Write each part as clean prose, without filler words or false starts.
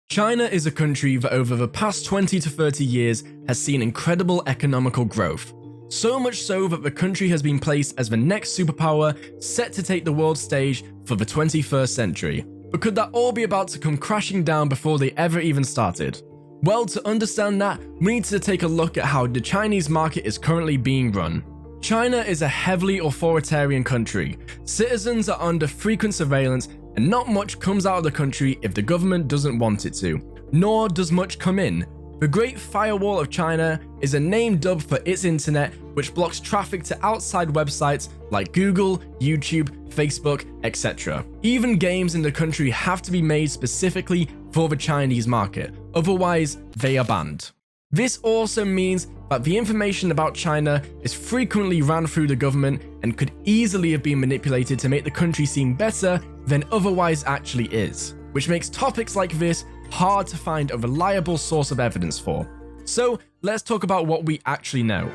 China is a country that over the past 20 to 30 years has seen incredible economical growth. So much so that the country has been placed as the next superpower set to take the world stage for the 21st century. But could that all be about to come crashing down before they ever even started? Well, to understand that, we need to take a look at how the Chinese market is currently being run. China is a heavily authoritarian country. Citizens are under frequent surveillance, and not much comes out of the country if the government doesn't want it to, nor does much come in. The Great Firewall of China is a name dubbed for its internet, which blocks traffic to outside websites like Google, YouTube, Facebook, etc. Even games in the country have to be made specifically for the Chinese market, otherwise they are banned. This also means that the information about China is frequently ran through the government and could easily have been manipulated to make the country seem better than otherwise actually is, which makes topics like this hard to find a reliable source of evidence for. So let's talk about what we actually know.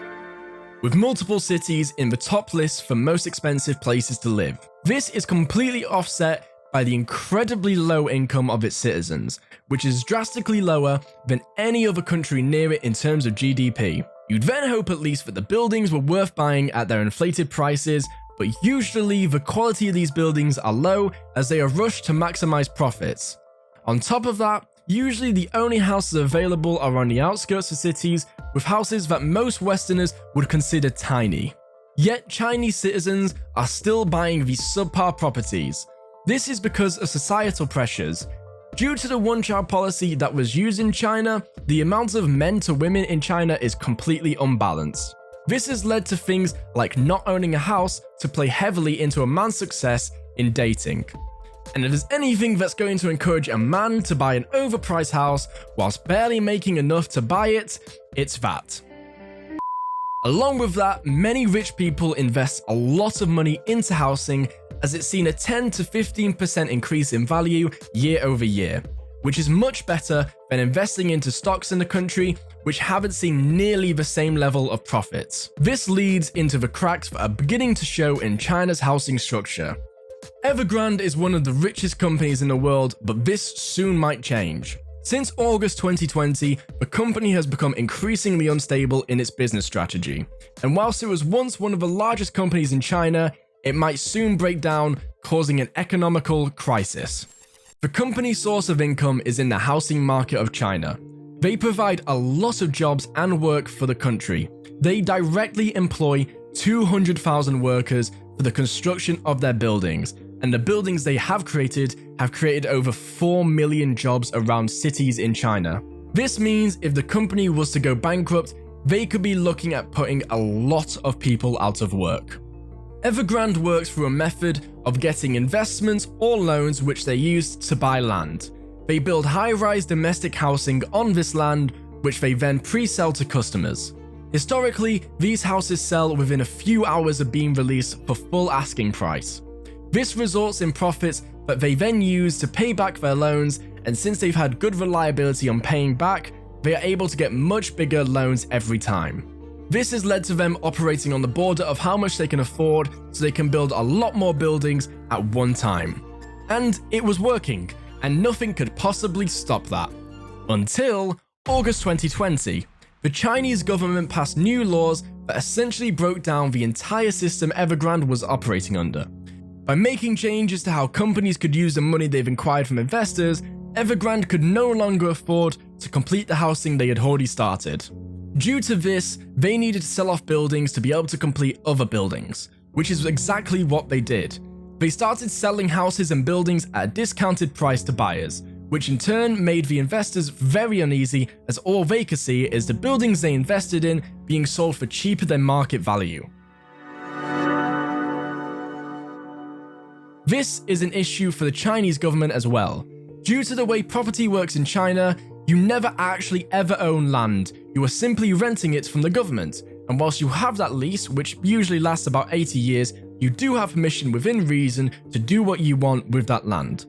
With multiple cities in the top list for most expensive places to live, this is completely offset by the incredibly low income of its citizens, which is drastically lower than any other country near it in terms of GDP. You'd then hope at least that the buildings were worth buying at their inflated prices, but usually the quality of these buildings are low as they are rushed to maximize profits. On top of that, usually the only houses available are on the outskirts of cities, with houses that most Westerners would consider tiny. Yet Chinese citizens are still buying these subpar properties. This is because of societal pressures. Due to the one-child policy that was used in China, the amount of men to women in China is completely unbalanced. This has led to things like not owning a house to play heavily into a man's success in dating. And if there's anything that's going to encourage a man to buy an overpriced house whilst barely making enough to buy it, it's that. Along with that, many rich people invest a lot of money into housing, as it's seen a 10 to 15% increase in value year over year, which is much better than investing into stocks in the country, which haven't seen nearly the same level of profits. This leads into the cracks that are beginning to show in China's housing structure. Evergrande is one of the richest companies in the world, but this soon might change. Since August 2020, the company has become increasingly unstable in its business strategy, and whilst it was once one of the largest companies in China, it might soon break down, causing an economical crisis. The company's source of income is in the housing market of China. They provide a lot of jobs and work for the country. They directly employ 200,000 workers for the construction of their buildings, and the buildings they have created over 4 million jobs around cities in China. This means if the company was to go bankrupt, they could be looking at putting a lot of people out of work. Evergrande works through a method of getting investments or loans which they use to buy land. They build high-rise domestic housing on this land, which they then pre-sell to customers. Historically, these houses sell within a few hours of being released for full asking price. This results in profits that they then use to pay back their loans, and since they've had good reliability on paying back, they are able to get much bigger loans every time. This has led to them operating on the border of how much they can afford, so they can build a lot more buildings at one time. And it was working, and nothing could possibly stop that. Until August 2020, the Chinese government passed new laws that essentially broke down the entire system Evergrande was operating under. By making changes to how companies could use the money they've acquired from investors, Evergrande could no longer afford to complete the housing they had already started. Due to this, they needed to sell off buildings to be able to complete other buildings, which is exactly what they did. They started selling houses and buildings at a discounted price to buyers, which in turn made the investors very uneasy, as all they could see is the buildings they invested in being sold for cheaper than market value. This is an issue for the Chinese government as well. Due to the way property works in China, you never actually ever own land, you are simply renting it from the government, and whilst you have that lease, which usually lasts about 80 years, you do have permission within reason to do what you want with that land.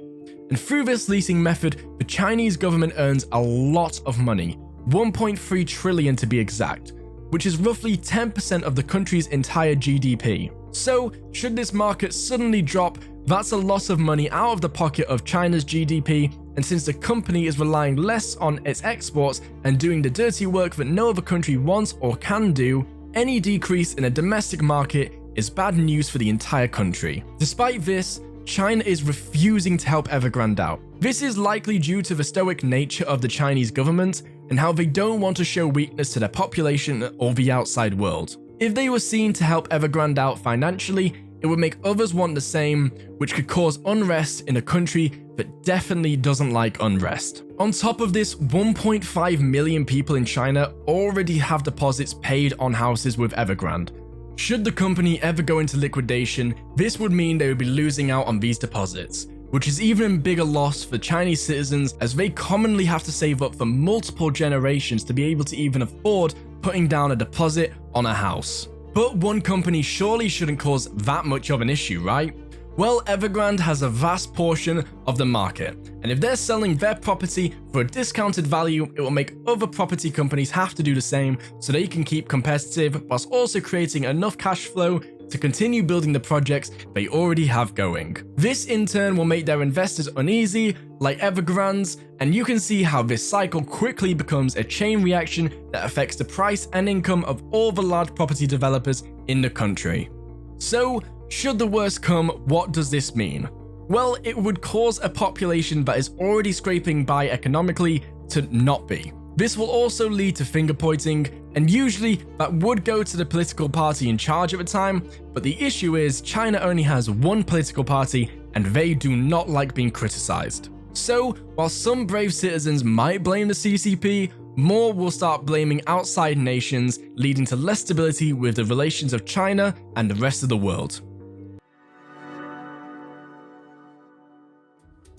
And through this leasing method, the Chinese government earns a lot of money, 1.3 trillion to be exact, which is roughly 10% of the country's entire GDP. So, should this market suddenly drop, that's a lot of money out of the pocket of China's GDP, and since the company is relying less on its exports and doing the dirty work that no other country wants or can do, any decrease in a domestic market is bad news for the entire country. Despite this, China is refusing to help Evergrande out. This is likely due to the stoic nature of the Chinese government and how they don't want to show weakness to their population or the outside world. If they were seen to help Evergrande out financially, it would make others want the same, which could cause unrest in a country that definitely doesn't like unrest. On top of this, 1.5 million people in China already have deposits paid on houses with Evergrande. Should the company ever go into liquidation, this would mean they would be losing out on these deposits, which is even a bigger loss for Chinese citizens as they commonly have to save up for multiple generations to be able to even afford putting down a deposit on a house. But one company surely shouldn't cause that much of an issue, right? Well, Evergrande has a vast portion of the market, and if they're selling their property for a discounted value, it will make other property companies have to do the same so they can keep competitive whilst also creating enough cash flow to continue building the projects they already have going. This in turn will make their investors uneasy, like Evergrande's, and you can see how this cycle quickly becomes a chain reaction that affects the price and income of all the large property developers in the country. So, should the worst come, what does this mean? Well, it would cause a population that is already scraping by economically to not be. This will also lead to finger pointing, and usually that would go to the political party in charge at the time, but the issue is China only has one political party and they do not like being criticized. So, while some brave citizens might blame the CCP, more will start blaming outside nations, leading to less stability with the relations of China and the rest of the world.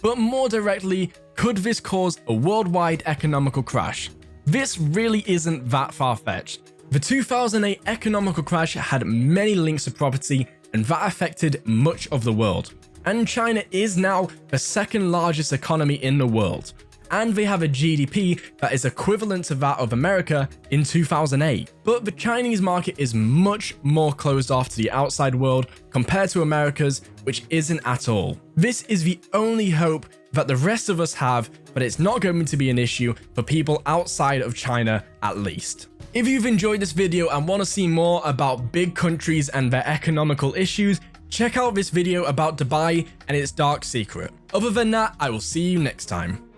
But more directly, could this cause a worldwide economical crash? This really isn't that far-fetched. The 2008 economical crash had many links to property, and that affected much of the world. And China is now the second largest economy in the world, and they have a GDP that is equivalent to that of America in 2008. But the Chinese market is much more closed off to the outside world compared to America's, which isn't at all. This is the only hope that the rest of us have, but it's not going to be an issue for people outside of China at least. If you've enjoyed this video and want to see more about big countries and their economical issues, check out this video about Dubai and its dark secret. Other than that, I will see you next time.